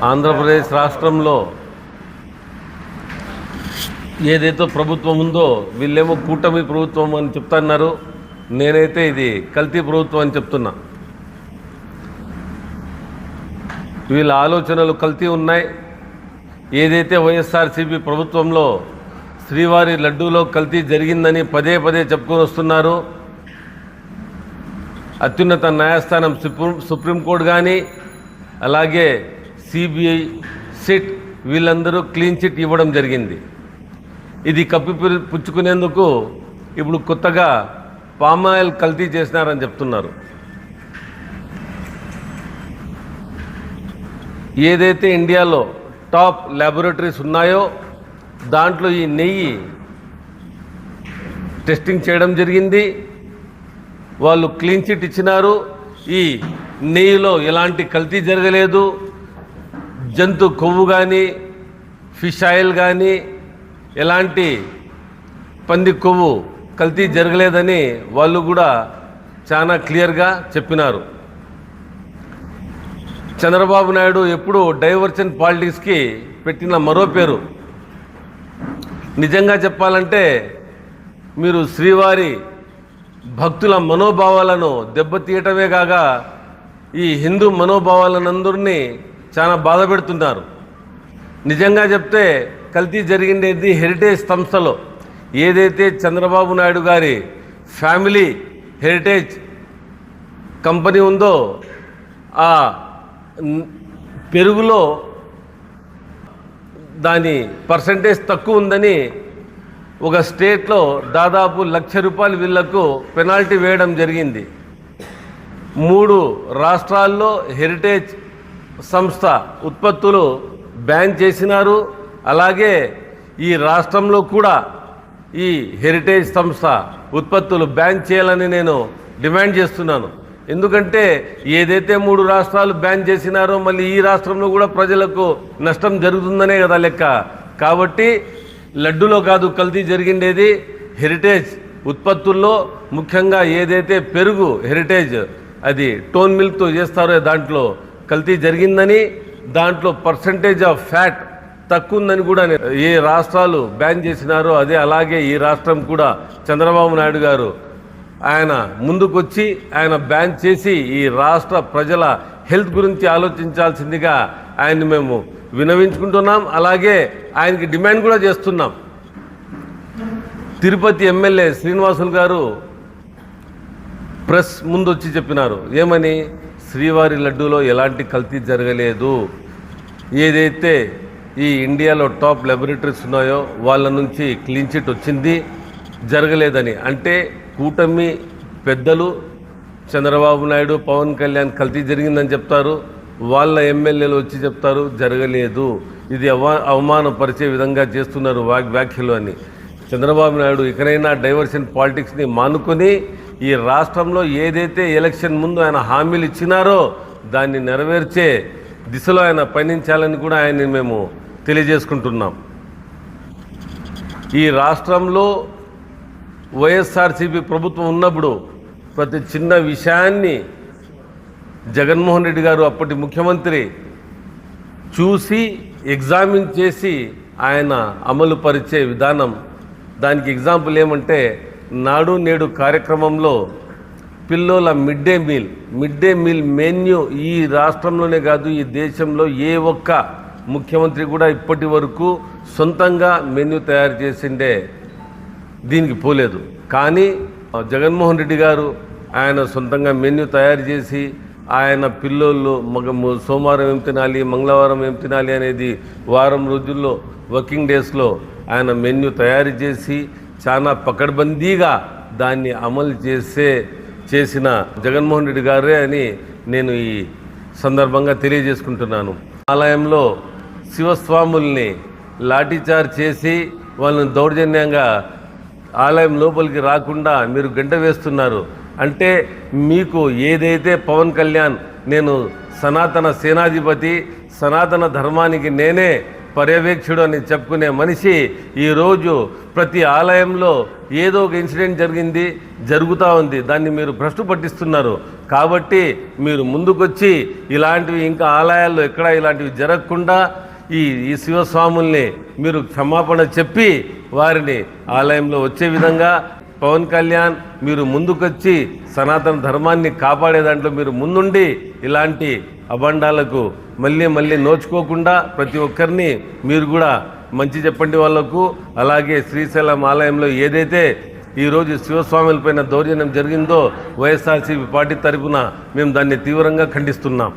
ఆంధ్రప్రదేశ్ రాష్ట్రంలో ఏదైతే ప్రభుత్వం ఉందో వీళ్ళేమో కూటమి ప్రభుత్వం అని చెప్తున్నారు. నేనైతే ఇది కల్తీ ప్రభుత్వం అని చెప్తున్నా. వీళ్ళ ఆలోచనలు కల్తీ ఉన్నాయి. ఏదైతే వైఎస్ఆర్సీపీ ప్రభుత్వంలో శ్రీవారి లడ్డూలో కల్తీ జరిగిందని పదే పదే చెప్పుకొని వస్తున్నారు. అత్యున్నత న్యాయస్థానం సుప్రీంకోర్టు కానీ అలాగే సిబిఐ సిట్ వీళ్ళందరూ క్లీన్ చిట్ ఇవ్వడం జరిగింది. ఇది పుచ్చుకునేందుకు ఇప్పుడు కొత్తగా పామాయిల్ కల్తీ చేసినారని చెప్తున్నారు. ఏదైతే ఇండియాలో టాప్ ల్యాబొరేటరీస్ ఉన్నాయో దాంట్లో ఈ నెయ్యి టెస్టింగ్ చేయడం జరిగింది. వాళ్ళు క్లీన్ చిట్ ఇచ్చినారు. ఈ నెయ్యిలో ఎలాంటి కల్తీ జరగలేదు. జంతు కొవ్వు కానీ ఫిష్ ఆయిల్ కానీ ఎలాంటి పంది కొవ్వు కల్తీ జరగలేదని వాళ్ళు కూడా చాలా క్లియర్గా చెప్పినారు. చంద్రబాబు నాయుడు ఎప్పుడు డైవర్షన్ పాలిటిక్స్కి పెట్టిన మరో పేరు. నిజంగా చెప్పాలంటే మీరు శ్రీవారి భక్తుల మనోభావాలను దెబ్బతీయటమే కాక ఈ హిందూ మనోభావాలనందరినీ చాలా బాధ పెడుతున్నారు. నిజంగా చెప్తే కల్తీ జరిగిండేది హెరిటేజ్ సంస్థలో. ఏదైతే చంద్రబాబు నాయుడు గారి ఫ్యామిలీ హెరిటేజ్ కంపెనీ ఉందో ఆ పెరుగులో దాని పర్సంటేజ్ తక్కువ ఉందని ఒక స్టేట్లో దాదాపు ₹1,00,000 వీళ్లకు పెనాల్టీ వేయడం జరిగింది. 3 రాష్ట్రాల్లో హెరిటేజ్ సంస్థ ఉత్పత్తులు బ్యాన్ చేసినారు. అలాగే ఈ రాష్ట్రంలో కూడా ఈ హెరిటేజ్ సంస్థ ఉత్పత్తులు బ్యాన్ చేయాలని నేను డిమాండ్ చేస్తున్నాను. ఎందుకంటే ఏదైతే 3 రాష్ట్రాలు బ్యాన్ చేసినారో మళ్ళీ ఈ రాష్ట్రంలో కూడా ప్రజలకు నష్టం జరుగుతుందనే కదా లెక్క. కాబట్టి లడ్డులో కాదు కల్తీ జరిగిండేది హెరిటేజ్ ఉత్పత్తుల్లో, ముఖ్యంగా ఏదైతే పెరుగు హెరిటేజ్ అది టోన్ మిల్క్తో చేస్తారో దాంట్లో కల్తీ జరిగిందని, దాంట్లో పర్సంటేజ్ ఆఫ్ ఫ్యాట్ తక్కువ ఉందని కూడా ఏ రాష్ట్రాలు బ్యాన్ చేసినారో అదే అలాగే ఈ రాష్ట్రం కూడా చంద్రబాబు నాయుడు గారు ఆయన ముందుకొచ్చి ఆయన బ్యాన్ చేసి ఈ రాష్ట్ర ప్రజల హెల్త్ గురించి ఆలోచించాల్సిందిగా ఆయన్ని మేము వినవించుకుంటున్నాం. అలాగే ఆయనకి డిమాండ్ కూడా చేస్తున్నాం. తిరుపతి ఎమ్మెల్యే శ్రీనివాసులు గారు ప్రెస్ ముందు వచ్చి చెప్పినారు. ఏమని? శ్రీవారి లడ్డూలో ఎలాంటి కల్తీ జరగలేదు. ఏదైతే ఈ ఇండియాలో టాప్ ల్యాబొరేటరీస్ ఉన్నాయో వాళ్ళ నుంచి క్లీన్ చిట్ వచ్చింది, జరగలేదని. అంటే కూటమి పెద్దలు చంద్రబాబు నాయుడు పవన్ కళ్యాణ్ కల్తీ జరిగిందని చెప్తారు, వాళ్ళ ఎమ్మెల్యేలు వచ్చి చెప్తారు జరగలేదు. ఇది అవమానపరిచే విధంగా చేస్తున్నారు వ్యాఖ్యలు అని. చంద్రబాబు నాయుడు ఇకనైనా డైవర్షన్ పాలిటిక్స్ని మానుకొని ఈ రాష్ట్రంలో ఏదైతే ఎలక్షన్ ముందు ఆయన హామీలు ఇచ్చినారో దాన్ని నెరవేర్చే దిశలో ఆయన పయనించాలని కూడా ఆయన్ని మేము తెలియజేసుకుంటున్నాం. ఈ రాష్ట్రంలో వైఎస్ఆర్సీపీ ప్రభుత్వం ఉన్నప్పుడు ప్రతి చిన్న విషయాన్ని జగన్మోహన్ రెడ్డి గారు అప్పటి ముఖ్యమంత్రి చూసి ఎగ్జామిన్ చేసి ఆయన అమలు పరిచే విధానం, దానికి ఎగ్జాంపుల్ ఏమంటే నాడు నేడు కార్యక్రమంలో పిల్లల మిడ్ డే మీల్ మెన్యూ ఈ రాష్ట్రంలోనే కాదు ఈ దేశంలో ఏ ఒక్క ముఖ్యమంత్రి కూడా ఇప్పటి వరకు సొంతంగా మెన్యూ తయారు చేసిండే దీనికి పోలేదు. కానీ జగన్మోహన్ రెడ్డి గారు ఆయన సొంతంగా మెన్యూ తయారు చేసి ఆయన పిల్లోళ్ళు సోమవారం ఏం తినాలి, మంగళవారం ఏం తినాలి అనేది వారం రోజుల్లో వర్కింగ్ డేస్లో ఆయన మెన్యూ తయారు చేసి చాలా పకడ్బందీగా దాన్ని అమలు చేసిన జగన్మోహన్ రెడ్డి గారే అని నేను ఈ సందర్భంగా తెలియజేసుకుంటున్నాను. ఆలయంలో శివస్వాముల్ని లాఠీచార్జ్ చేసి వాళ్ళని దౌర్జన్యంగా ఆలయం లోపలికి రాకుండా మీరు గంట వేస్తున్నారు. అంటే మీకు ఏదైతే పవన్ కళ్యాణ్ నేను సనాతన సేనాధిపతి, సనాతన ధర్మానికి నేనే పర్యవేక్షకుడు అని చెప్పుకునే మనిషి ఈరోజు ప్రతి ఆలయంలో ఏదో ఒక ఇన్సిడెంట్ జరుగుతూ ఉంది, దాన్ని మీరు భ్రష్టు పట్టిస్తున్నారు. కాబట్టి మీరు ముందుకొచ్చి ఇలాంటివి ఇంకా ఆలయాల్లో ఎక్కడా ఇలాంటివి జరగకుండా ఈ శివస్వాముల్ని మీరు క్షమాపణ చెప్పి వారిని ఆలయంలో వచ్చే విధంగా పవన్ కళ్యాణ్ మీరు ముందుకొచ్చి సనాతన ధర్మాన్ని కాపాడే దాంట్లో మీరు ముందుండి ఇలాంటి అబండాలకు మళ్ళీ నోచుకోకుండా ప్రతి ఒక్కరిని మీరు కూడా మంచి చెప్పండి వాళ్ళకు. అలాగే శ్రీశైలం ఆలయంలో ఏదైతే ఈరోజు శివస్వాములపైన దౌర్జన్యం జరిగిందో వైఎస్ఆర్సీపీ పార్టీ తరఫున మేము దాన్ని తీవ్రంగా ఖండిస్తున్నాం.